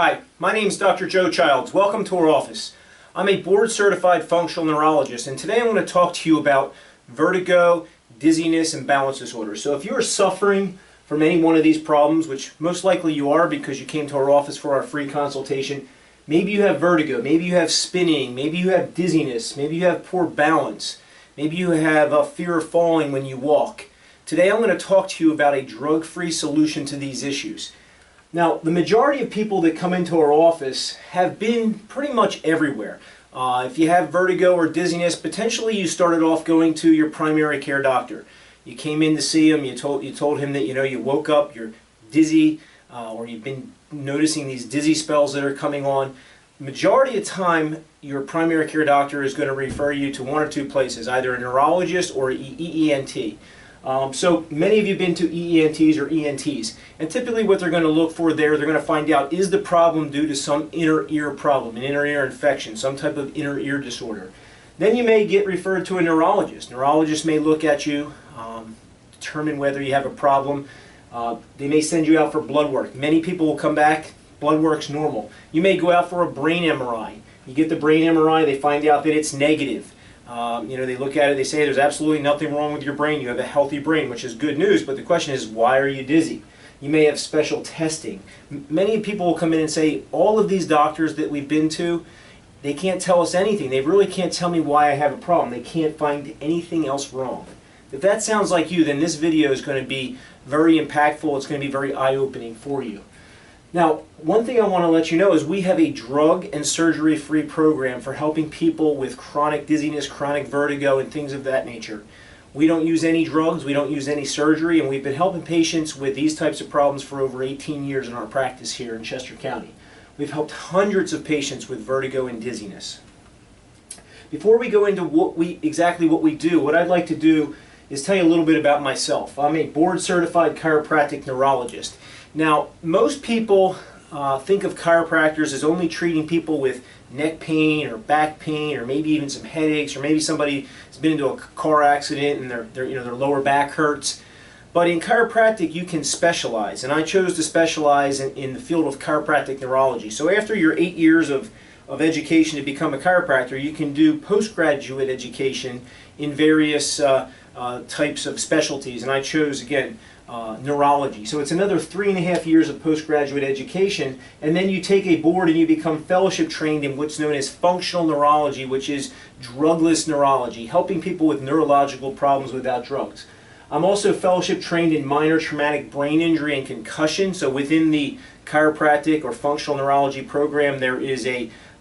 Hi, my name is Dr. Joe Childs. Welcome to our office. I'm a board-certified functional neurologist, and today I'm going to talk to you about vertigo, dizziness, and balance disorders. So if you are suffering from any one of these problems, which most likely you are because you came to our office for our free consultation, maybe you have vertigo, maybe you have spinning, maybe you have dizziness, maybe you have poor balance, maybe you have a fear of falling when you walk. Today I'm going to talk to you about a drug-free solution to these issues. Now, the majority of people that come into our office have been pretty much everywhere. If you have vertigo or dizziness, potentially you started off going to your primary care doctor. You came in to see him, you told him that you woke up, you're dizzy, or you've been noticing these dizzy spells that are coming on. Majority of the time, your primary care doctor is going to refer you to one or two places, either a neurologist or an ENT. So many of you have been to ENTs or ENTs, and typically what they're going to look for there, they're going to find out, is the problem due to some inner ear problem, an inner ear infection, some type of inner ear disorder. Then you may get referred to a neurologist. Neurologist may look at you, determine whether you have a problem. They may send you out for blood work. Many people will come back, blood work's normal. You may go out for a brain MRI. You get the brain MRI, they find out that it's negative. They look at it, they say there's absolutely nothing wrong with your brain, you have a healthy brain, which is good news, but the question is, why are you dizzy? You may have special testing. Many people will come in and say, all of these doctors that we've been to, they can't tell us anything. They really can't tell me why I have a problem. They can't find anything else wrong. If that sounds like you, then this video is going to be very impactful. It's going to be very eye-opening for you. Now, one thing I want to let you know is we have a drug and surgery-free program for helping people with chronic dizziness, chronic vertigo, and things of that nature. We don't use any drugs, we don't use any surgery, and we've been helping patients with these types of problems for over 18 years in our practice here in Chester County. We've helped hundreds of patients with vertigo and dizziness. Before we go into exactly what we do, what I'd like to do is tell you a little bit about myself. I'm a board-certified chiropractic neurologist. Now, most people think of chiropractors as only treating people with neck pain or back pain or maybe even some headaches, or maybe somebody has been into a car accident and their lower back hurts. But in chiropractic you can specialize, and I chose to specialize in the field of chiropractic neurology. So after your 8 years of education to become a chiropractor, you can do postgraduate education in various types of specialties, and I chose, again, neurology. So it's another 3.5 years of postgraduate education, and then you take a board and you become fellowship trained in what's known as functional neurology, which is drugless neurology, helping people with neurological problems without drugs. I'm also fellowship trained in minor traumatic brain injury and concussion. So within the chiropractic or functional neurology program, there is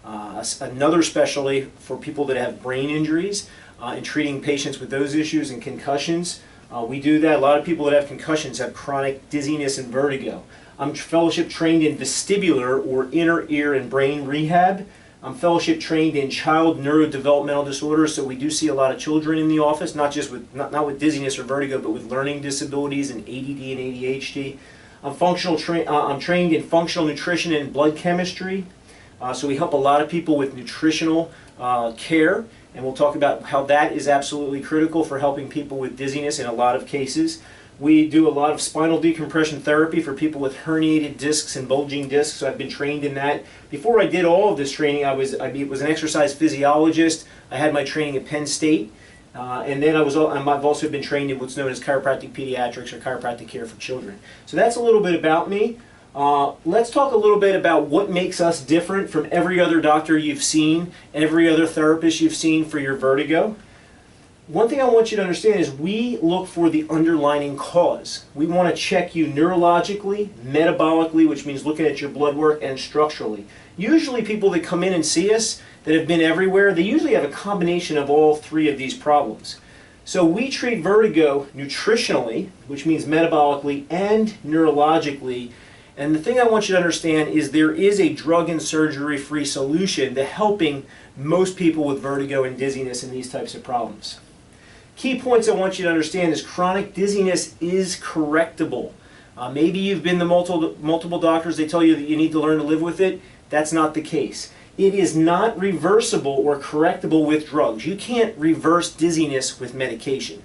another specialty for people that have brain injuries and treating patients with those issues and concussions. We do that. A lot of people that have concussions have chronic dizziness and vertigo. I'm fellowship trained in vestibular or inner ear and brain rehab. I'm fellowship trained in child neurodevelopmental disorders, so we do see a lot of children in the office, not with dizziness or vertigo, but with learning disabilities and ADD and ADHD. I'm trained in functional nutrition and blood chemistry, so we help a lot of people with nutritional care. And we'll talk about how that is absolutely critical for helping people with dizziness in a lot of cases. We do a lot of spinal decompression therapy for people with herniated discs and bulging discs, so I've been trained in that. Before I did all of this training, I was an exercise physiologist. I had my training at Penn State, and then I've also been trained in what's known as chiropractic pediatrics or chiropractic care for children. So that's a little bit about me. Let's talk a little bit about what makes us different from every other doctor you've seen, every other therapist you've seen for your vertigo. One thing I want you to understand is we look for the underlying cause. We want to check you neurologically, metabolically, which means looking at your blood work, and structurally. Usually people that come in and see us that have been everywhere, they usually have a combination of all three of these problems. So we treat vertigo nutritionally, which means metabolically and neurologically. And the thing I want you to understand is there is a drug and surgery-free solution to helping most people with vertigo and dizziness and these types of problems. Key points I want you to understand is chronic dizziness is correctable. Maybe you've been to multiple doctors, they tell you that you need to learn to live with it. That's not the case. It is not reversible or correctable with drugs. You can't reverse dizziness with medication.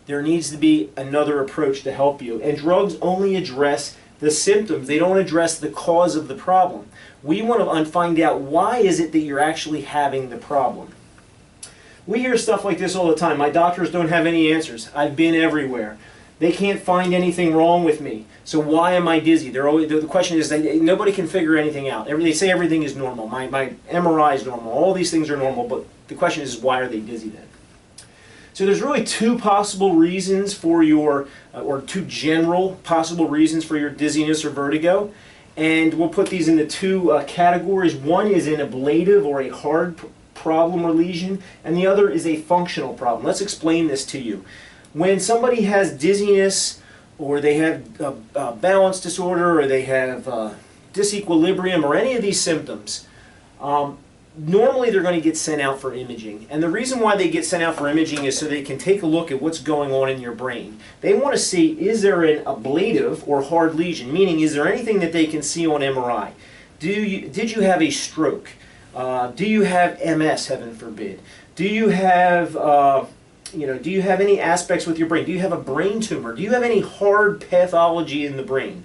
There needs to be another approach to help you. And drugs only address the symptoms. They don't address the cause of the problem. We want to find out why is it that you're actually having the problem. We hear stuff like this all the time. My doctors don't have any answers. I've been everywhere. They can't find anything wrong with me. So why am I dizzy? The question is, nobody can figure anything out. They say everything is normal. My MRI is normal. All these things are normal. But the question is, why are they dizzy then? So there's really two possible reasons for your, or two general possible reasons for your dizziness or vertigo. And we'll put these into two categories. One is an ablative or a hard problem or lesion, and the other is a functional problem. Let's explain this to you. When somebody has dizziness, or they have a balance disorder, or they have disequilibrium, or any of these symptoms, normally they're going to get sent out for imaging. And the reason why they get sent out for imaging is so they can take a look at what's going on in your brain. They want to see, is there an ablative or hard lesion? Meaning, is there anything that they can see on MRI? Did you have a stroke? Do you have MS, heaven forbid? Do you have, do you have any aspects with your brain? Do you have a brain tumor? Do you have any hard pathology in the brain?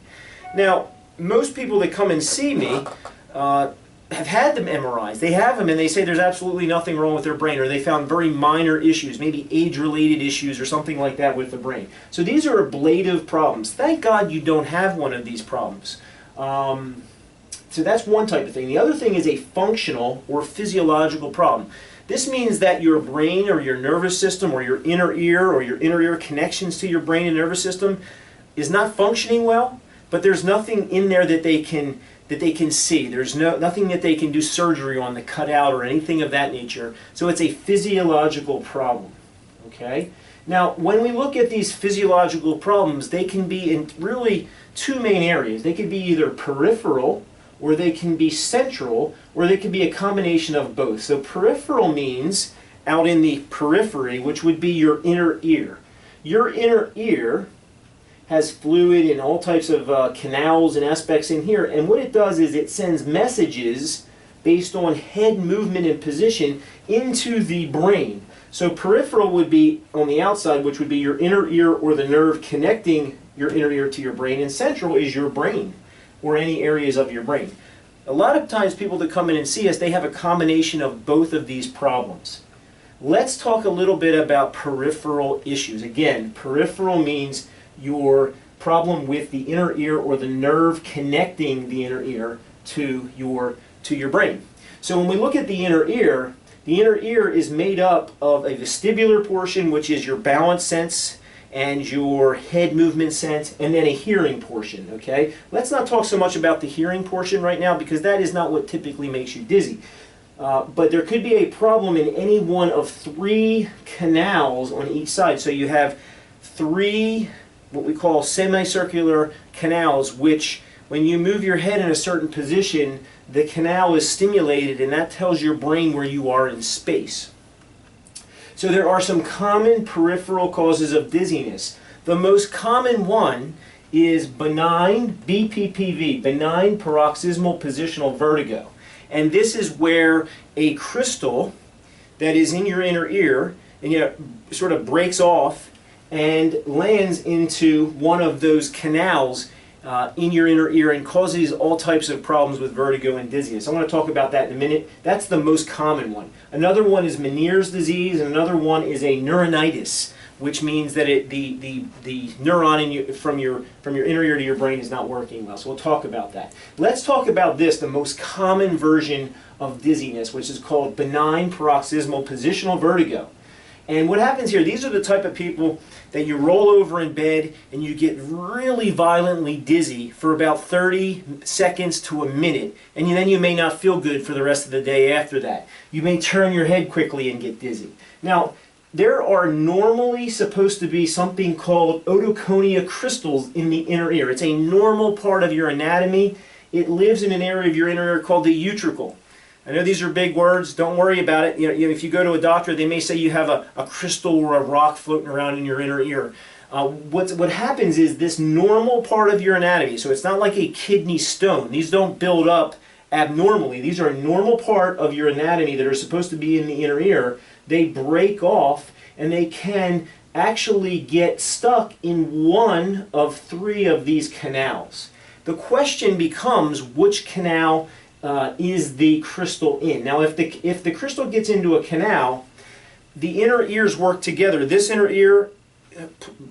Now, most people that come and see me have had them MRIs. They have them and they say there's absolutely nothing wrong with their brain, or they found very minor issues, maybe age-related issues or something like that with the brain. So these are ablative problems. Thank God you don't have one of these problems. So that's one type of thing. The other thing is a functional or physiological problem. This means that your brain or your nervous system or your inner ear connections to your brain and nervous system is not functioning well, but there's nothing in there that they can see. There's nothing that they can do surgery on to cut out or anything of that nature. So it's a physiological problem. Okay? Now, when we look at these physiological problems, they can be in really two main areas. They could be either peripheral, or they can be central, or they can be a combination of both. So peripheral means out in the periphery, which would be your inner ear. Your inner ear has fluid and all types of canals and aspects in here, and what it does is it sends messages based on head movement and position into the brain. So peripheral would be on the outside, which would be your inner ear or the nerve connecting your inner ear to your brain, and central is your brain, or any areas of your brain. A lot of times people that come in and see us, they have a combination of both of these problems. Let's talk a little bit about peripheral issues. Again, peripheral means your problem with the inner ear or the nerve connecting the inner ear to your brain. So when we look at the inner ear is made up of a vestibular portion, which is your balance sense and your head movement sense, and then a hearing portion, okay? Let's not talk so much about the hearing portion right now, because that is not what typically makes you dizzy. But there could be a problem in any one of three canals on each side. So you have three, what we call semicircular canals, which when you move your head in a certain position, the canal is stimulated, and that tells your brain where you are in space. So there are some common peripheral causes of dizziness. The most common one is benign BPPV, benign paroxysmal positional vertigo. And this is where a crystal that is in your inner ear sort of breaks off and lands into one of those canals in your inner ear and causes all types of problems with vertigo and dizziness. I'm going to talk about that in a minute. That's the most common one. Another one is Meniere's disease, and another one is a neuronitis, which means that the neuron from your inner ear to your brain is not working well. So we'll talk about that. Let's talk about this, the most common version of dizziness, which is called benign paroxysmal positional vertigo. And what happens here, these are the type of people that you roll over in bed and you get really violently dizzy for about 30 seconds to a minute, and then you may not feel good for the rest of the day after that. You may turn your head quickly and get dizzy. Now, there are normally supposed to be something called otoconia crystals in the inner ear. It's a normal part of your anatomy. It lives in an area of your inner ear called the utricle. I know these are big words. Don't worry about it. If you go to a doctor, they may say you have a crystal or a rock floating around in your inner ear. What happens is this normal part of your anatomy, so it's not like a kidney stone. These don't build up abnormally. These are a normal part of your anatomy that are supposed to be in the inner ear. They break off, and they can actually get stuck in one of three of these canals. the question becomes which canal is the crystal in. Now if the crystal gets into a canal, the inner ears work together. This inner ear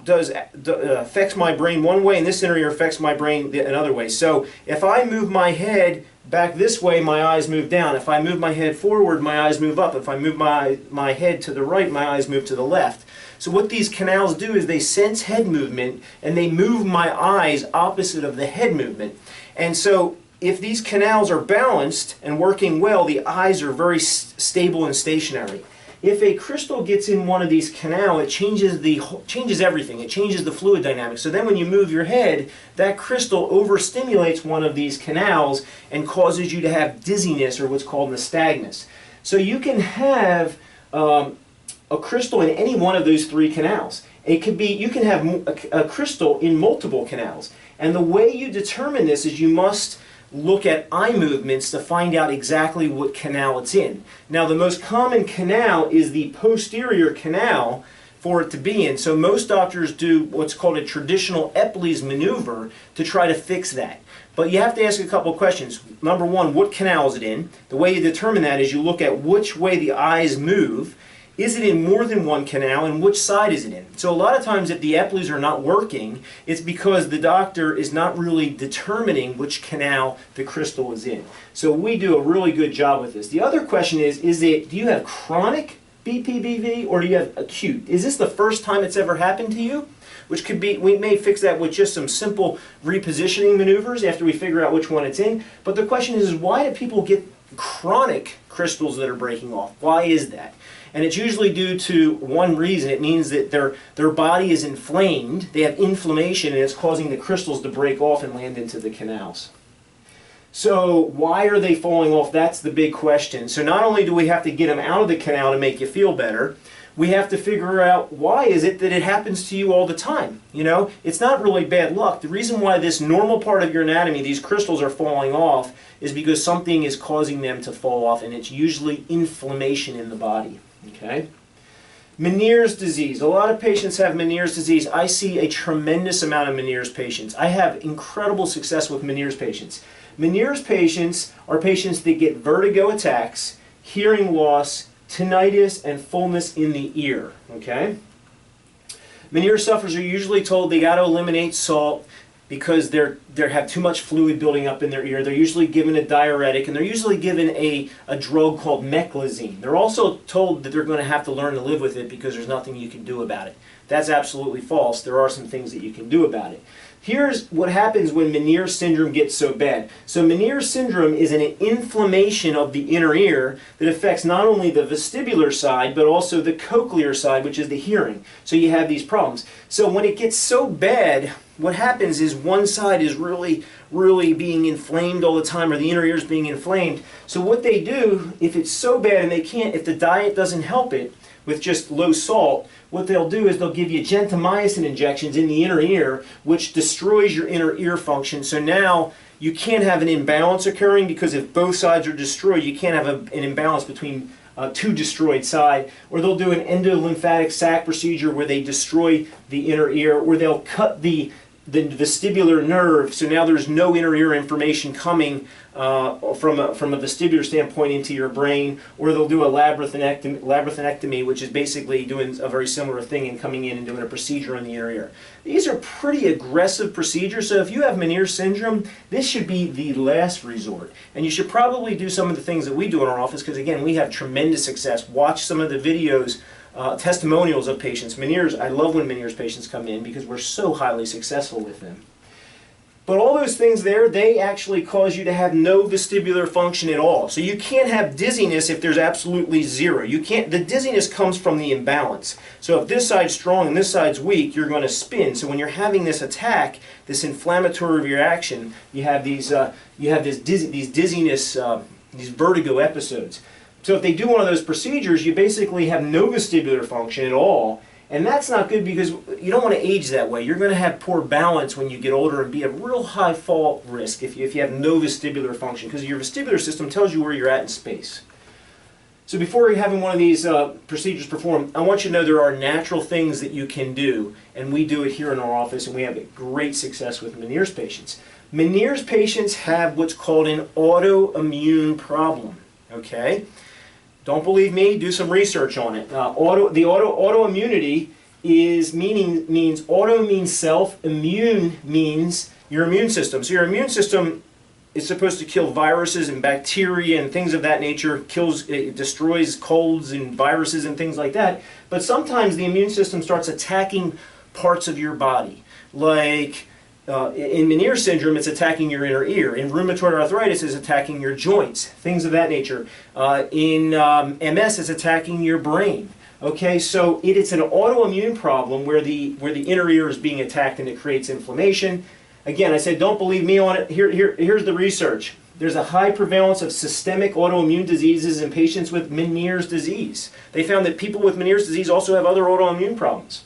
affects my brain one way, and this inner ear affects my brain another way. So if I move my head back this way, my eyes move down. If I move my head forward, my eyes move up. If I move my head to the right, my eyes move to the left. So what these canals do is they sense head movement, and they move my eyes opposite of the head movement. And so if these canals are balanced and working well, the eyes are very stable and stationary. If a crystal gets in one of these canals, it changes everything. It changes the fluid dynamics. So then when you move your head, that crystal overstimulates one of these canals and causes you to have dizziness, or what's called nystagmus. So you can have a crystal in any one of those three canals. It could be, you can have a crystal in multiple canals. And the way you determine this is you must look at eye movements to find out exactly what canal it's in. Now the most common canal is the posterior canal for it to be in. So most doctors do what's called a traditional Epley's maneuver to try to fix that. But you have to ask a couple of questions. Number one, what canal is it in? The way you determine that is you look at which way the eyes move. Is it in more than one canal, and which side is it in? So a lot of times if the Epleys are not working, it's because the doctor is not really determining which canal the crystal is in. So we do a really good job with this. The other question is do you have chronic BPBV or do you have acute? Is this the first time it's ever happened to you? Which could be, we may fix that with just some simple repositioning maneuvers after we figure out which one it's in. But the question is why do people get chronic crystals that are breaking off? Why is that? And it's usually due to one reason. It means that their body is inflamed, they have inflammation, and it's causing the crystals to break off and land into the canals. So why are they falling off? That's the big question. So not only do we have to get them out of the canal to make you feel better, we have to figure out why is it that it happens to you all the time. You know, it's not really bad luck. The reason why this normal part of your anatomy, these crystals are falling off, is because something is causing them to fall off, and it's usually inflammation in the body. Okay? Meniere's disease. A lot of patients have Meniere's disease. I see a tremendous amount of Meniere's patients. I have incredible success with Meniere's patients. Meniere's patients are patients that get vertigo attacks, hearing loss, tinnitus, and fullness in the ear. Okay? Meniere sufferers are usually told they got to eliminate salt because they have too much fluid building up in their ear. They're usually given a diuretic, and they're usually given a drug called meclizine. They're also told that they're going to have to learn to live with it because there's nothing you can do about it. That's absolutely false. There are some things that you can do about it. Here's what happens when Meniere syndrome gets so bad. So Meniere syndrome is an inflammation of the inner ear that affects not only the vestibular side, but also the cochlear side, which is the hearing. So you have these problems. So when it gets so bad, what happens is one side is really being inflamed all the time, or the inner ear is being inflamed. So what they do, if it's so bad and they can't, if the diet doesn't help it with just low salt, what they'll do is they'll give you gentamicin injections in the inner ear, which destroys your inner ear function. So now you can't have an imbalance occurring, because if both sides are destroyed, you can't have an imbalance between two destroyed sides. Or they'll do an endolymphatic sac procedure where they destroy the inner ear, or they'll cut the vestibular nerve, so now there's no inner ear information coming from a vestibular standpoint into your brain. Or they'll do a labyrinthectomy, which is basically doing a very similar thing and coming in and doing a procedure on the inner ear. These are pretty aggressive procedures, so if you have Meniere syndrome, this should be the last resort. And you should probably do some of the things that we do in our office, because again, we have tremendous success. Watch some of the videos, testimonials of patients. Meniere's, I love when Meniere's patients come in because we're so highly successful with them. But all those things there, they actually cause you to have no vestibular function at all. So you can't have dizziness if there's absolutely zero. You can't. The dizziness comes from the imbalance. So if this side's strong and this side's weak, you're going to spin. So when you're having this attack, this inflammatory reaction, you have these dizziness, these vertigo episodes. So if they do one of those procedures, you basically have no vestibular function at all. And that's not good, because you don't want to age that way. You're going to have poor balance when you get older and be at real high fall risk if you have no vestibular function, because your vestibular system tells you where you're at in space. So before you're having one of these procedures performed, I want you to know there are natural things that you can do, and we do it here in our office, and we have great success with Meniere's patients. Meniere's patients have what's called an autoimmune problem, okay? Don't believe me? Do some research on it. Autoimmunity means auto means self, immune means your immune system. So your immune system is supposed to kill viruses and bacteria and things of that nature. It destroys colds and viruses and things like that. But sometimes the immune system starts attacking parts of your body. Like in Meniere's syndrome, it's attacking your inner ear. In rheumatoid arthritis, it's attacking your joints, things of that nature. In MS, it's attacking your brain. Okay, so it's an autoimmune problem where the inner ear is being attacked and it creates inflammation. Again, I said don't believe me on it. Here's the research. There's a high prevalence of systemic autoimmune diseases in patients with Meniere's disease. They found that people with Meniere's disease also have other autoimmune problems.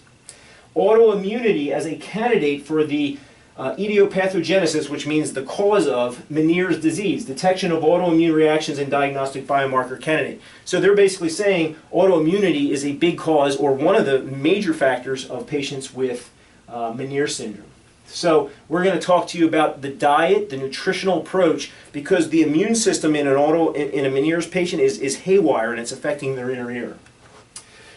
Autoimmunity as a candidate for the etiopathogenesis, which means the cause of Meniere's disease, detection of autoimmune reactions and diagnostic biomarker candidate. So they're basically saying autoimmunity is a big cause or one of the major factors of patients with Meniere's syndrome. So we're going to talk to you about the diet, the nutritional approach, because the immune system in a Meniere's patient is haywire and it's affecting their inner ear.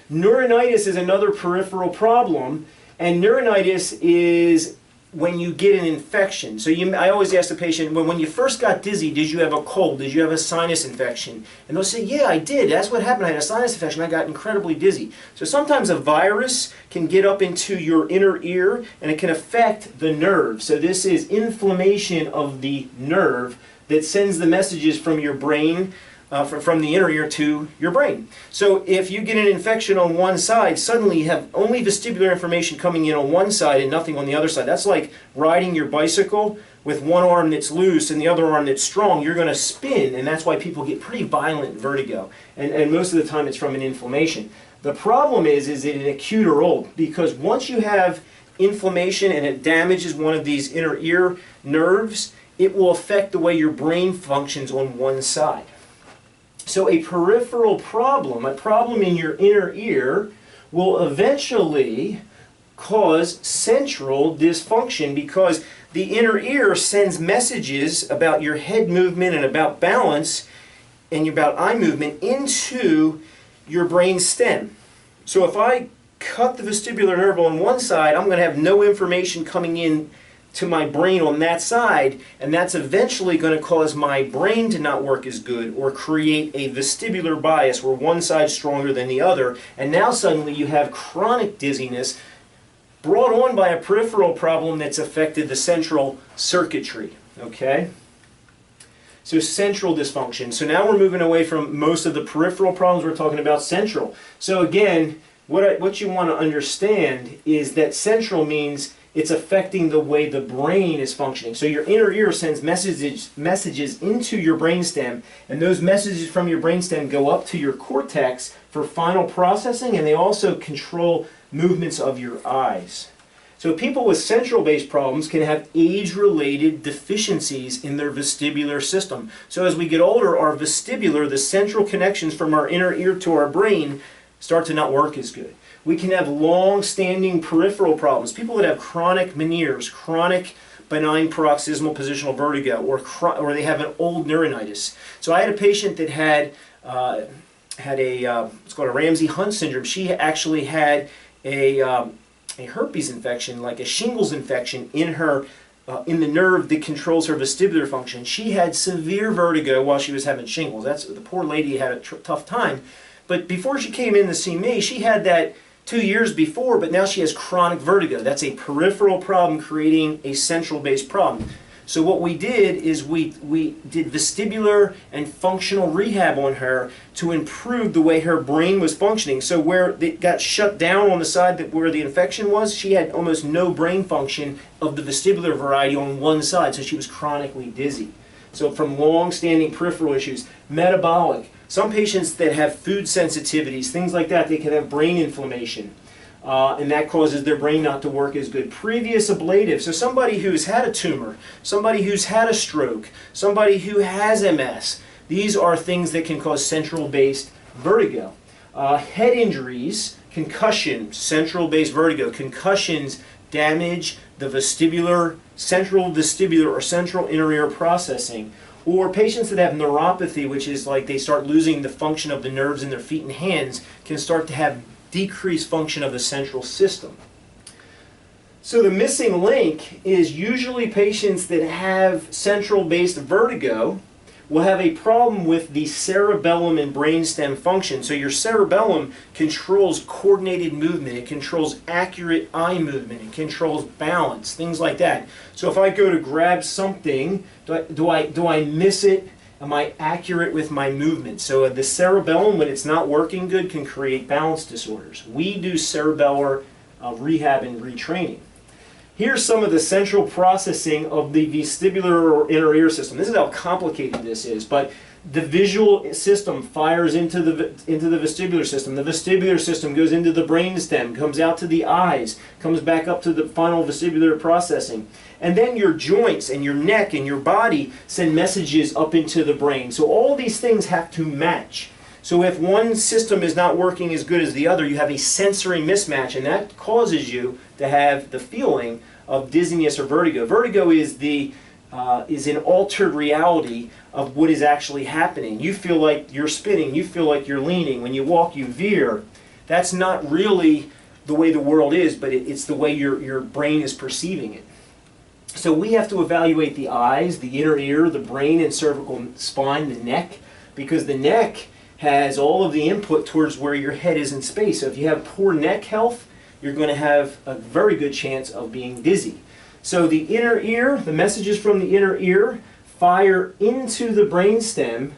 Neuronitis is another peripheral problem, and neuronitis is when you get an infection. So I always ask the patient, when you first got dizzy, did you have a cold? Did you have a sinus infection? And they'll say, yeah, I did. That's what happened. I had a sinus infection. I got incredibly dizzy. So sometimes a virus can get up into your inner ear and it can affect the nerve. So this is inflammation of the nerve that sends the messages from your brain, from the inner ear to your brain. So if you get an infection on one side, suddenly you have only vestibular information coming in on one side and nothing on the other side. That's like riding your bicycle with one arm that's loose and the other arm that's strong. You're going to spin, and that's why people get pretty violent vertigo. And most of the time it's from an inflammation. The problem is it an acute or old? Because once you have inflammation and it damages one of these inner ear nerves, it will affect the way your brain functions on one side. So a peripheral problem, a problem in your inner ear, will eventually cause central dysfunction because the inner ear sends messages about your head movement and about balance and about eye movement into your brain stem. So if I cut the vestibular nerve on one side, I'm going to have no information coming in to my brain on that side, and that's eventually going to cause my brain to not work as good or create a vestibular bias where one side's stronger than the other, and now suddenly you have chronic dizziness brought on by a peripheral problem that's affected the central circuitry, okay? So central dysfunction. So now we're moving away from most of the peripheral problems, we're talking about central. So again, what you want to understand is that central means it's affecting the way the brain is functioning. So your inner ear sends messages into your brainstem, and those messages from your brainstem go up to your cortex for final processing, and they also control movements of your eyes. So people with central-based problems can have age-related deficiencies in their vestibular system. So as we get older, our vestibular, the central connections from our inner ear to our brain, start to not work as good. We can have long-standing peripheral problems. People that have chronic Meniere's, chronic benign paroxysmal positional vertigo, or they have an old neuronitis. So I had a patient that had what's called a Ramsay-Hunt syndrome. She actually had a herpes infection, like a shingles infection, in the nerve that controls her vestibular function. She had severe vertigo while she was having shingles. The poor lady had a tough time. But before she came in to see me, she had that 2 years before, but now she has chronic vertigo. That's a peripheral problem creating a central-based problem. So what we did is we did vestibular and functional rehab on her to improve the way her brain was functioning. So where it got shut down on the side where the infection was, she had almost no brain function of the vestibular variety on one side, so she was chronically dizzy. So from long-standing peripheral issues, metabolic. Some patients that have food sensitivities, things like that, they can have brain inflammation. And that causes their brain not to work as good. Previous ablative, so somebody who's had a tumor, somebody who's had a stroke, somebody who has MS, these are things that can cause central-based vertigo. Head injuries, concussion, central-based vertigo. Concussions damage the vestibular central vestibular or central inner ear processing, or patients that have neuropathy, which is like they start losing the function of the nerves in their feet and hands, can start to have decreased function of the central system. So the missing link is usually patients that have central-based vertigo will have a problem with the cerebellum and brainstem function. So your cerebellum controls coordinated movement, it controls accurate eye movement, it controls balance, things like that. So if I go to grab something, do I miss it? Am I accurate with my movement? So the cerebellum, when it's not working good, can create balance disorders. We do cerebellar rehab and retraining. Here's some of the central processing of the vestibular or inner ear system. This is how complicated this is, but the visual system fires into the vestibular system. The vestibular system goes into the brainstem, comes out to the eyes, comes back up to the final vestibular processing. And then your joints and your neck and your body send messages up into the brain. So all these things have to match. So if one system is not working as good as the other, you have a sensory mismatch, and that causes you to have the feeling of dizziness or vertigo. Vertigo is an altered reality of what is actually happening. You feel like you're spinning, you feel like you're leaning. When you walk, you veer. That's not really the way the world is, but it's the way your brain is perceiving it. So we have to evaluate the eyes, the inner ear, the brain and cervical spine, the neck, because the neck has all of the input towards where your head is in space. So if you have poor neck health, you're going to have a very good chance of being dizzy. So the inner ear, the messages from the inner ear fire into the brainstem,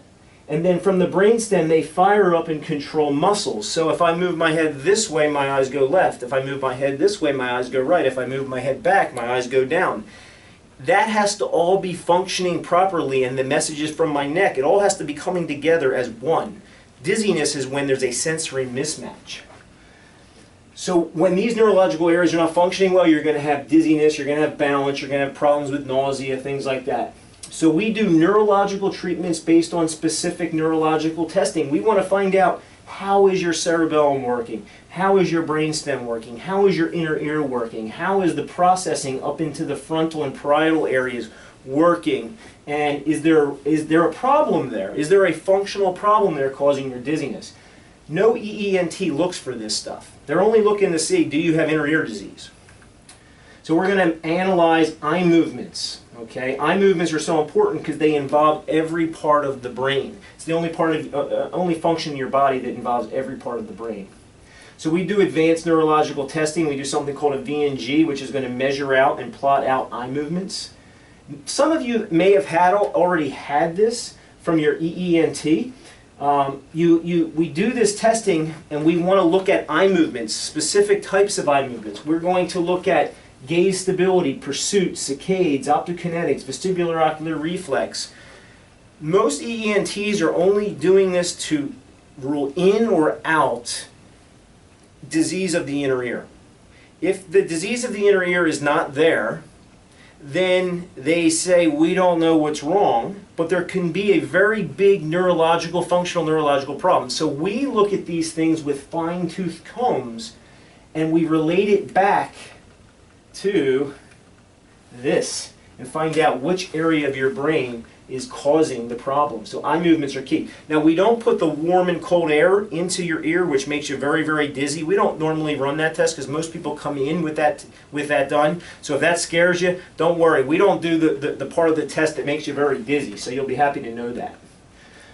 and then from the brainstem they fire up and control muscles. So if I move my head this way, my eyes go left. If I move my head this way, my eyes go right. If I move my head back, my eyes go down. That has to all be functioning properly, and the messages from my neck, it all has to be coming together as one. Dizziness is when there's a sensory mismatch. So when these neurological areas are not functioning well, you're going to have dizziness, you're going to have balance, you're going to have problems with nausea, things like that. So we do neurological treatments based on specific neurological testing. We want to find out, how is your cerebellum working? How is your brainstem working? How is your inner ear working? How is the processing up into the frontal and parietal areas working? And is there a problem there? Is there a functional problem there causing your dizziness? No EENT looks for this stuff. They're only looking to see, do you have inner ear disease? So we're going to analyze eye movements. Okay, eye movements are so important because they involve every part of the brain. It's the only function in your body that involves every part of the brain. So we do advanced neurological testing. We do something called a VNG, which is going to measure out and plot out eye movements. Some of you may have already had this from your EENT. We do this testing, and we want to look at eye movements, specific types of eye movements. We're going to look at gaze stability, pursuit, saccades, optokinetics, vestibular ocular reflex. Most EENTs are only doing this to rule in or out disease of the inner ear. If the disease of the inner ear is not there, then they say, we don't know what's wrong, but there can be a very big functional neurological problem. So we look at these things with fine-tooth combs, and we relate it back to this and find out which area of your brain is causing the problem. So eye movements are key. Now we don't put the warm and cold air into your ear, which makes you very, very dizzy. We don't normally run that test because most people come in with that done. So if that scares you, don't worry. We don't do the part of the test that makes you very dizzy, so you'll be happy to know that.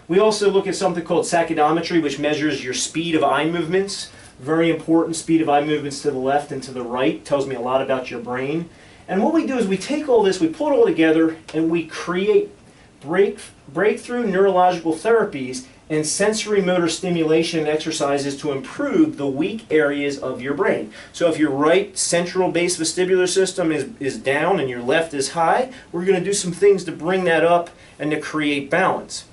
We also look at something called saccadometry, which measures your speed of eye movements. Very important, speed of eye movements to the left and to the right. Tells me a lot about your brain. And what we do is we take all this, we pull it all together, and we create breakthrough neurological therapies and sensory motor stimulation exercises to improve the weak areas of your brain. So if your right central base vestibular system is down and your left is high, we're going to do some things to bring that up and to create balance.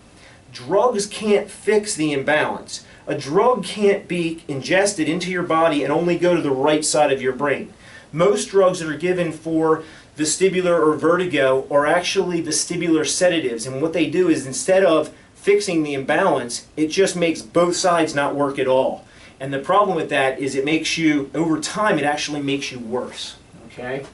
Drugs can't fix the imbalance. A drug can't be ingested into your body and only go to the right side of your brain. Most drugs that are given for vestibular or vertigo are actually vestibular sedatives, and what they do is, instead of fixing the imbalance, it just makes both sides not work at all. And the problem with that is it makes you, over time, it actually makes you worse. Okay?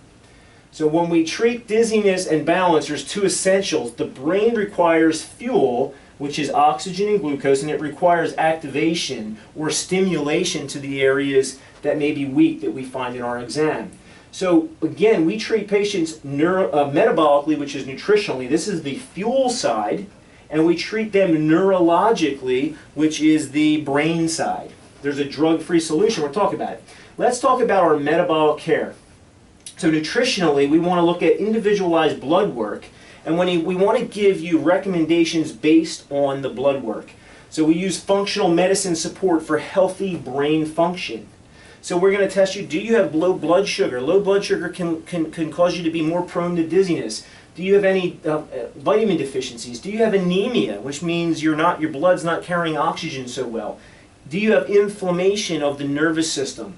So when we treat dizziness and balance, there's two essentials. The brain requires fuel, which is oxygen and glucose, and it requires activation or stimulation to the areas that may be weak that we find in our exam. So again, we treat patients metabolically, which is nutritionally. This is the fuel side, and we treat them neurologically, which is the brain side. There's a drug-free solution. We'll talk about it. Let's talk about our metabolic care. So nutritionally, we want to look at individualized blood work, and we want to give you recommendations based on the blood work. So we use functional medicine support for healthy brain function. So we're going to test you, do you have low blood sugar? Low blood sugar can cause you to be more prone to dizziness. Do you have any vitamin deficiencies? Do you have anemia, which means your blood's not carrying oxygen so well? Do you have inflammation of the nervous system?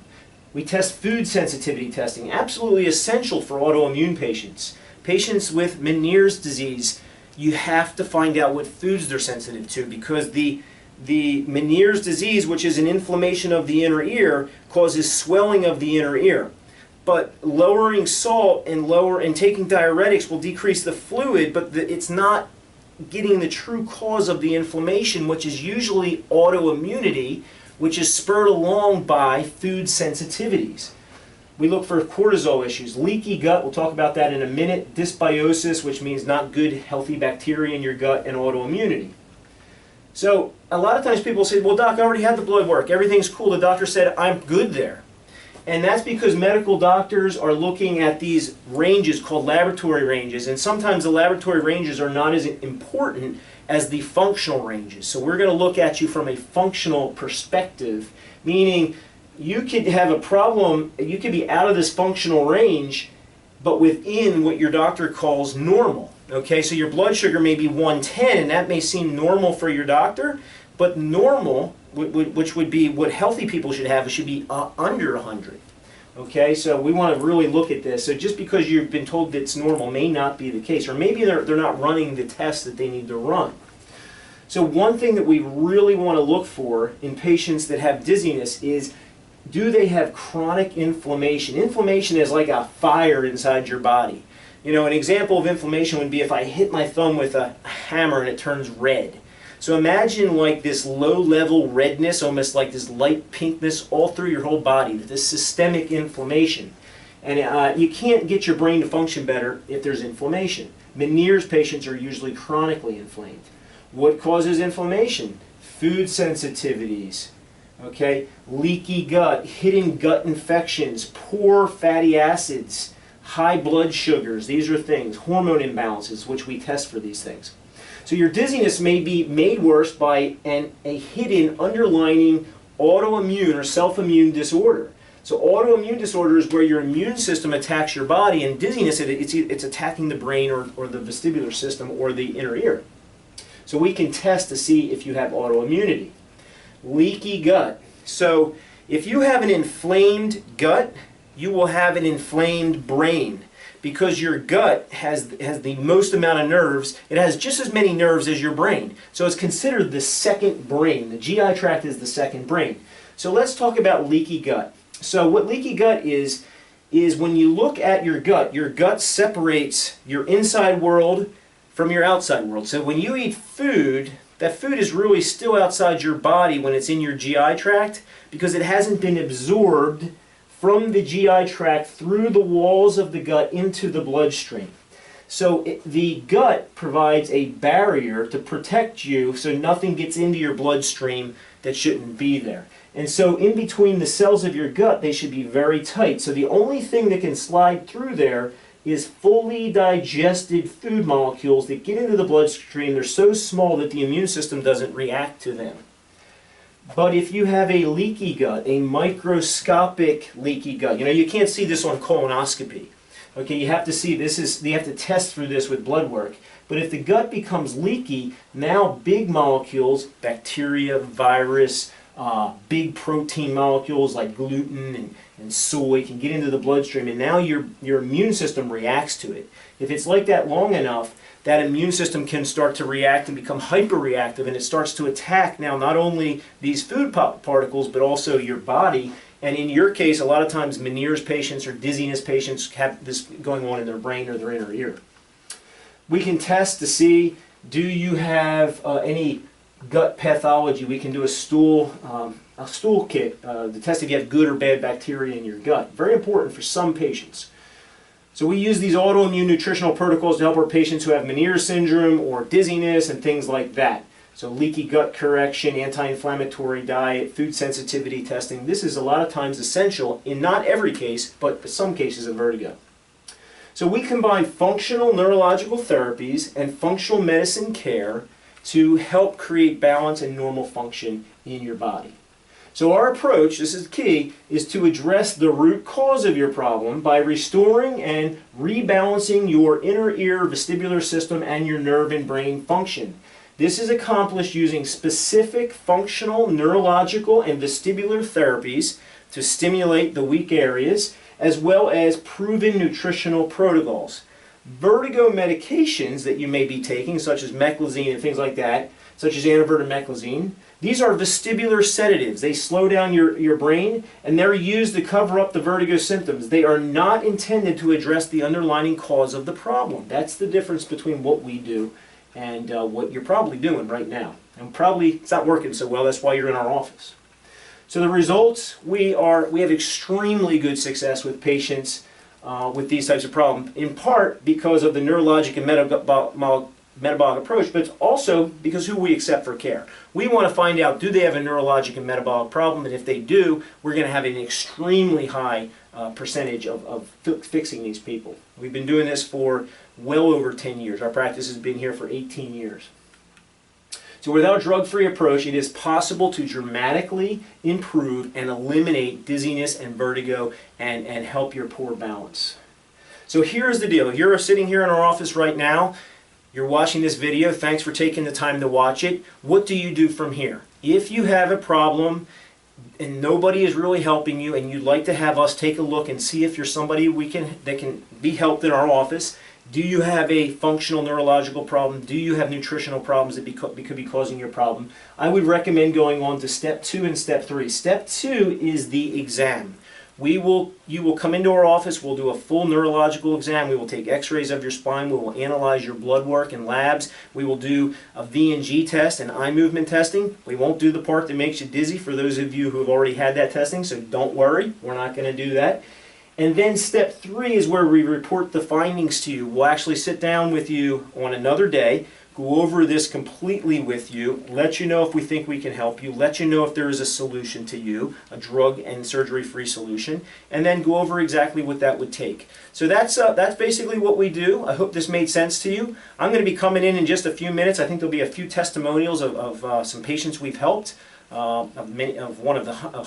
We test food sensitivity testing, absolutely essential for autoimmune patients. Patients with Meniere's disease, you have to find out what foods they're sensitive to, because the Meniere's disease, which is an inflammation of the inner ear, causes swelling of the inner ear. But lowering salt and taking diuretics will decrease the fluid, but it's not getting the true cause of the inflammation, which is usually autoimmunity, which is spurred along by food sensitivities. We look for cortisol issues, leaky gut, we'll talk about that in a minute, dysbiosis, which means not good, healthy bacteria in your gut, and autoimmunity. So a lot of times people say, well, doc, I already had the blood work, everything's cool, the doctor said I'm good there. And that's because medical doctors are looking at these ranges called laboratory ranges, and sometimes the laboratory ranges are not as important as the functional ranges. So we're going to look at you from a functional perspective, meaning you could have a problem, you could be out of this functional range, but within what your doctor calls normal. Okay, so your blood sugar may be 110, and that may seem normal for your doctor, but normal, which would be what healthy people should have, it should be under 100. Okay, so we want to really look at this. So just because you've been told that it's normal may not be the case, or maybe they're not running the tests that they need to run. So one thing that we really want to look for in patients that have dizziness is, do they have chronic inflammation? Inflammation is like a fire inside your body. You know, an example of inflammation would be if I hit my thumb with a hammer and it turns red. So imagine like this low-level redness, almost like this light pinkness all through your whole body, this systemic inflammation. And you can't get your brain to function better if there's inflammation. Meniere's patients are usually chronically inflamed. What causes inflammation? Food sensitivities, okay? Leaky gut, hidden gut infections, poor fatty acids, high blood sugars. These are things, hormone imbalances, which we test for these things. So your dizziness may be made worse by a hidden underlying autoimmune or self-immune disorder. So autoimmune disorder is where your immune system attacks your body, and dizziness, it's attacking the brain or the vestibular system or the inner ear. So we can test to see if you have autoimmunity. Leaky gut. So if you have an inflamed gut, you will have an inflamed brain. Because your gut has the most amount of nerves, it has just as many nerves as your brain. So it's considered the second brain. The GI tract is the second brain. So let's talk about leaky gut. So what leaky gut is when you look at your gut separates your inside world from your outside world. So when you eat food, that food is really still outside your body when it's in your GI tract because it hasn't been absorbed from the GI tract through the walls of the gut into the bloodstream. So the gut provides a barrier to protect you so nothing gets into your bloodstream that shouldn't be there. And so in between the cells of your gut, they should be very tight. So the only thing that can slide through there is fully digested food molecules that get into the bloodstream. They're so small that the immune system doesn't react to them. But if you have a leaky gut, a microscopic leaky gut, you know, you can't see this on colonoscopy. Okay, you have to see this you have to test through this with blood work. But if the gut becomes leaky, now big molecules, bacteria, virus, big protein molecules like gluten and soy can get into the bloodstream, and now your immune system reacts to it. If it's like that long enough, that immune system can start to react and become hyperreactive, and it starts to attack now not only these food particles but also your body, And in your case, a lot of times Meniere's patients or dizziness patients have this going on in their brain or their inner ear. We can test to see, do you have any gut pathology? We can do a stool kit to test if you have good or bad bacteria in your gut. Very important for some patients. So we use these autoimmune nutritional protocols to help our patients who have Meniere's syndrome or dizziness and things like that. So leaky gut correction, anti-inflammatory diet, food sensitivity testing. This is a lot of times essential in not every case, but some cases of vertigo. So we combine functional neurological therapies and functional medicine care to help create balance and normal function in your body. So our approach, this is key, is to address the root cause of your problem by restoring and rebalancing your inner ear vestibular system and your nerve and brain function. This is accomplished using specific functional, neurological, and vestibular therapies to stimulate the weak areas, as well as proven nutritional protocols. Vertigo medications that you may be taking, such as meclizine and things like that, such as anavertameclizine, these are vestibular sedatives. They slow down your brain, and they're used to cover up the vertigo symptoms. They are not intended to address the underlying cause of the problem. That's the difference between what we do and what you're probably doing right now. And probably it's not working so well, that's why you're in our office. So the results, we have extremely good success with patients with these types of problems, in part because of the neurologic and metabolic approach, but it's also because who we accept for care. We want to find out, do they have a neurologic and metabolic problem, and if they do, we're going to have an extremely high percentage of fixing these people. We've been doing this for well over 10 years. Our practice has been here for 18 years. So with our drug-free approach, it is possible to dramatically improve and eliminate dizziness and vertigo and help your poor balance. So here's the deal. You're sitting here in our office right now. You're watching this video. Thanks for taking the time to watch it. What do you do from here? If you have a problem and nobody is really helping you and you'd like to have us take a look and see if you're somebody that can be helped in our office, do you have a functional neurological problem? Do you have nutritional problems that could be causing your problem? I would recommend going on to step 2 and step 3. Step 2 is the exam. You will come into our office, we'll do a full neurological exam, we will take x-rays of your spine, we will analyze your blood work and labs, we will do a VNG test and eye movement testing. We won't do the part that makes you dizzy for those of you who have already had that testing, so don't worry, we're not going to do that. And then step 3 is where we report the findings to you. We'll actually sit down with you on another day, go over this completely with you, let you know if we think we can help you, let you know if there is a solution to you, a drug and surgery-free solution, and then go over exactly what that would take. So that's basically what we do. I hope this made sense to you. I'm going to be coming in just a few minutes. I think there'll be a few testimonials of some patients we've helped. Of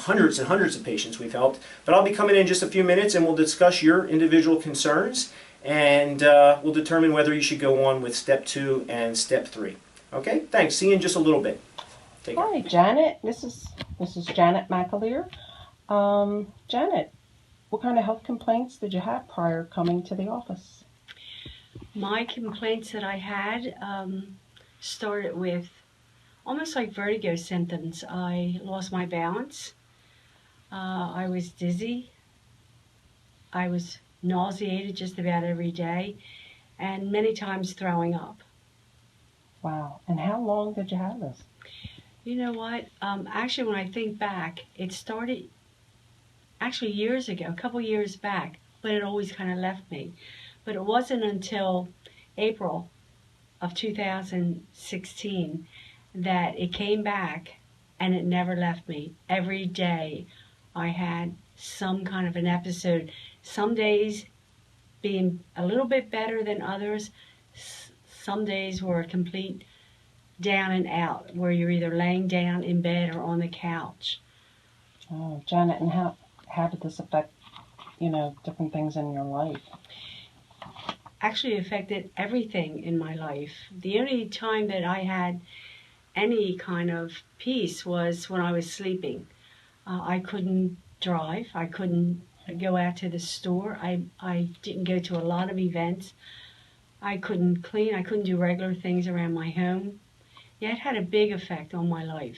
hundreds and hundreds of patients we've helped. But I'll be coming in just a few minutes and we'll discuss your individual concerns and we'll determine whether you should go on with step 2 and step 3. Okay, thanks. See you in just a little bit. Take care. Hi, Janet. This is Janet McAleer. Janet, what kind of health complaints did you have prior coming to the office? My complaints that I had started with almost like vertigo symptoms. I lost my balance. I was dizzy. I was nauseated just about every day, and many times throwing up. Wow. And how long did you have this? You know what? Actually, when I think back, it started actually years ago, a couple years back, but it always kind of left me. But it wasn't until April of 2016 that it came back, and it never left me. Every day I had some kind of an episode. Some days being a little bit better than others. Some days were a complete down and out, where you're either laying down in bed or on the couch. Oh, Janet, and how did this affect, different things in your life? Actually affected everything in my life. The only time that I had any kind of peace was when I was sleeping. I couldn't drive. I couldn't go out to the store. I didn't go to a lot of events. I couldn't clean. I couldn't do regular things around my home. Yeah, it had a big effect on my life.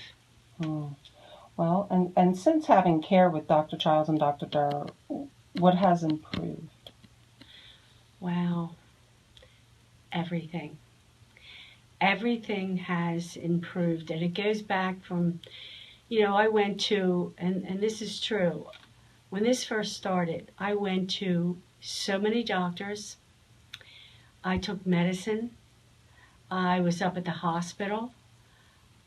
Well, and since having care with Dr. Childs and Dr. Durr, what has improved? Wow, everything. Everything has improved, and it goes back from, I went to, and this is true, when this first started, I went to so many doctors. I took medicine. I was up at the hospital.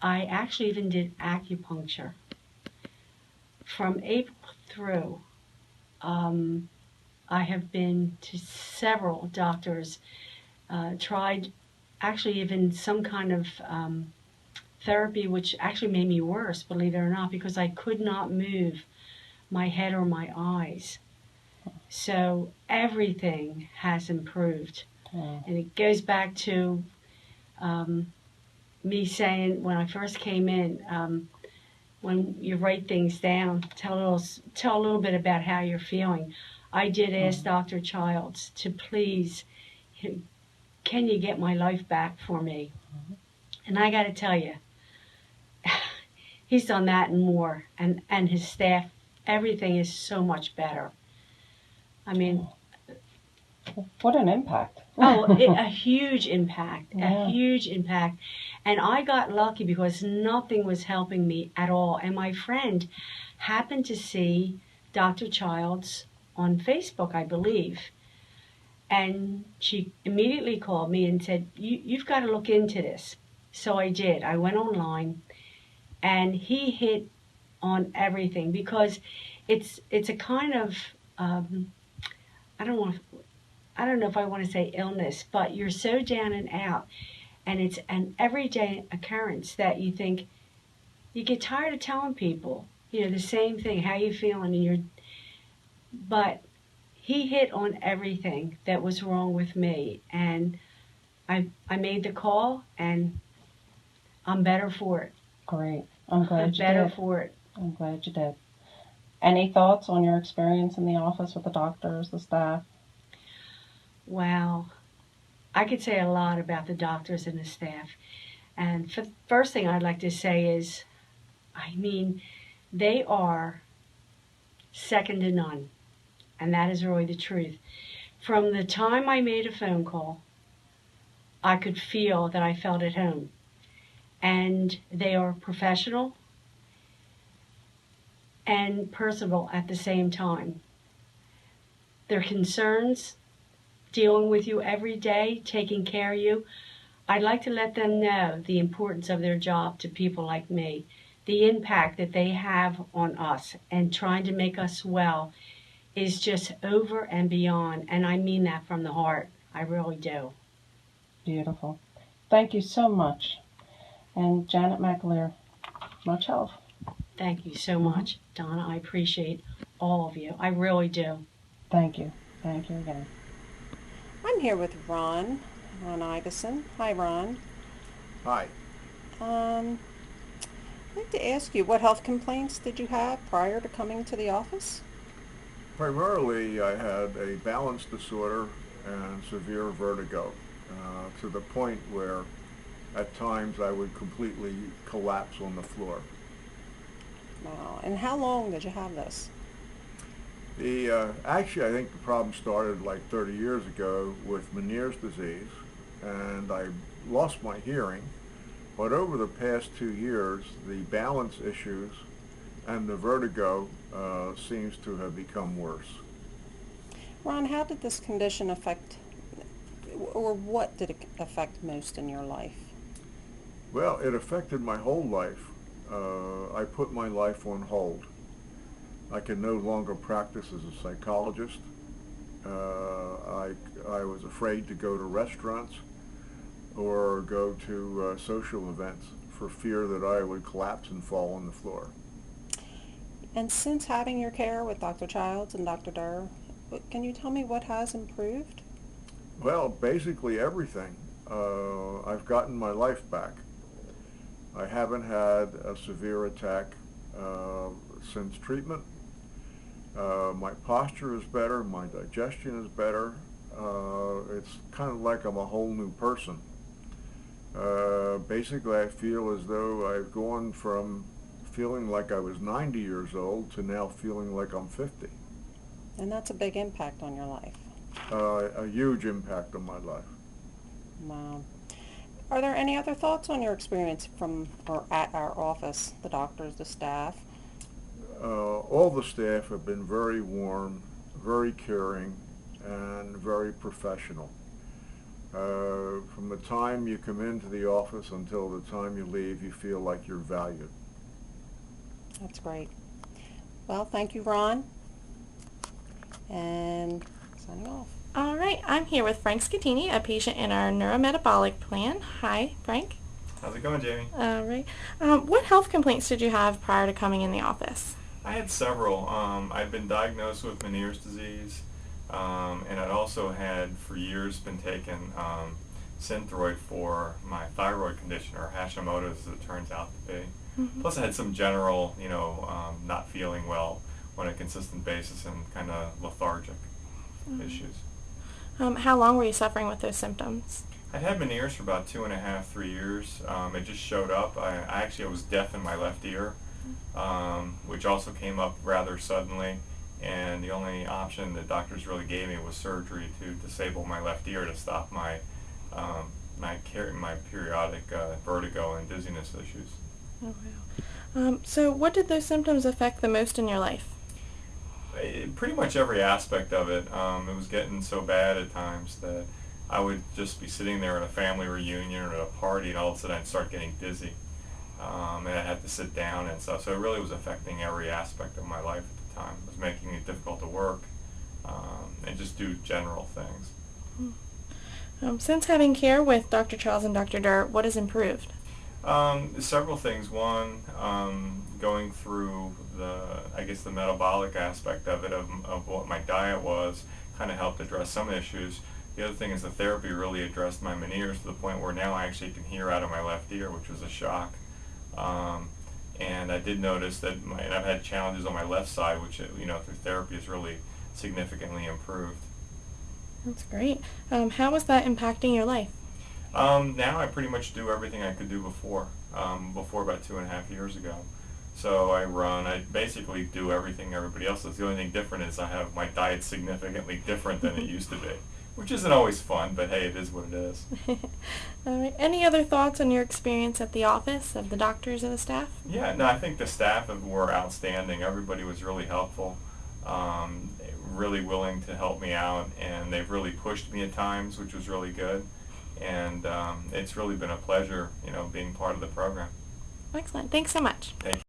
I actually even did acupuncture. From April through, I have been to several doctors, tried actually even some kind of therapy, which actually made me worse, believe it or not, because I could not move my head or my eyes. So everything has improved. And it goes back to me saying when I first came in, when you write things down, tell a little bit about how you're feeling. I did ask Dr. Childs to please, can you get my life back for me? And I got to tell you, he's done that and more, and his staff, everything is so much better. I mean, what an impact. a huge impact, Yeah. a huge impact. And I got lucky because nothing was helping me at all. And my friend happened to see Dr. Childs on Facebook, I believe. And she immediately called me and said, you've got to look into this. So I did. I went online, and he hit on everything because it's a kind of, I don't know if I want to say illness, but you're so down and out, and it's an everyday occurrence that you think, you get tired of telling people, the same thing, how you feeling, but he hit on everything that was wrong with me, and I made the call, and I'm better for it. Great. I'm glad you better did. for it. I'm glad you did. Any thoughts on your experience in the office with the doctors, the staff? Wow. I could say a lot about the doctors and the staff. And first thing I'd like to say is, they are second to none. And that is really the truth. From the time I made a phone call, I could feel that I felt at home. And they are professional and personal at the same time. Their concerns, dealing with you every day, taking care of you, I'd like to let them know the importance of their job to people like me, the impact that they have on us, and trying to make us well is just over and beyond, and I mean that from the heart. I really do. Beautiful. Thank you so much. And Janet McAleer, much health. Thank you so much, Donna. I appreciate all of you. I really do. Thank you. Thank you again. I'm here with Ron Iveson. Hi, Ron. Hi. I'd like to ask you, what health complaints did you have prior to coming to the office? Primarily, I had a balance disorder and severe vertigo, to the point where at times I would completely collapse on the floor. Wow. And how long did you have this? Actually, I think the problem started like 30 years ago with Veneer's disease, and I lost my hearing. But over the past 2 years, the balance issues and the vertigo seems to have become worse. Ron, how did this condition affect, or what did it affect most in your life? Well, it affected my whole life. I put my life on hold. I can no longer practice as a psychologist. I was afraid to go to restaurants or go to social events for fear that I would collapse and fall on the floor. And since having your care with Dr. Childs and Dr. Durr, can you tell me what has improved? Well, basically everything. I've gotten my life back. I haven't had a severe attack since treatment. My posture is better, my digestion is better. It's kind of like I'm a whole new person. Basically, I feel as though I've gone from feeling like I was 90 years old to now feeling like I'm 50. And that's a big impact on your life. A huge impact on my life. Wow. Are there any other thoughts on your experience from or at our office, the doctors, the staff? All the staff have been very warm, very caring, and very professional. From the time you come into the office until the time you leave, you feel like you're valued. That's great. Well, thank you, Ron. And signing off. All right, I'm here with Frank Scattini, a patient in our neurometabolic plan. Hi, Frank. How's it going, Jamie? All right. What health complaints did you have prior to coming in the office? I had several. I'd been diagnosed with Meniere's disease, and I'd also had for years been taking Synthroid for my thyroid condition, or Hashimoto's as it turns out to be. Mm-hmm. Plus I had some general, not feeling well on a consistent basis and kind of lethargic issues. How long were you suffering with those symptoms? I had Meniere's for about 2.5, 3 years. It just showed up. I was deaf in my left ear, which also came up rather suddenly, and the only option the doctors really gave me was surgery to disable my left ear to stop my my periodic vertigo and dizziness issues. Oh, wow. So what did those symptoms affect the most in your life? Pretty much every aspect of it. It was getting so bad at times that I would just be sitting there at a family reunion or at a party, and all of a sudden I'd start getting dizzy, and I'd have to sit down and stuff. So it really was affecting every aspect of my life at the time. It was making it difficult to work and just do general things. Since having care with Dr. Charles and Dr. Durr, what has improved? Several things. One, going through the metabolic aspect of it, of what my diet was, kind of helped address some issues. The other thing is the therapy really addressed my Meniere's to the point where now I actually can hear out of my left ear, which was a shock. And I did notice that and I've had challenges on my left side, which through therapy has really significantly improved. That's great. How was that impacting your life? Now I pretty much do everything I could do before about 2.5 years ago. So I run, I basically do everything everybody else does. The only thing different is I have my diet significantly different than it used to be, which isn't always fun, but hey, it is what it is. All right. Any other thoughts on your experience at the office, of the doctors and the staff? Yeah, no, I think the staff were outstanding. Everybody was really helpful, really willing to help me out, and they've really pushed me at times, which was really good. And it's really been a pleasure, being part of the program. Excellent. Thanks so much. Thank you.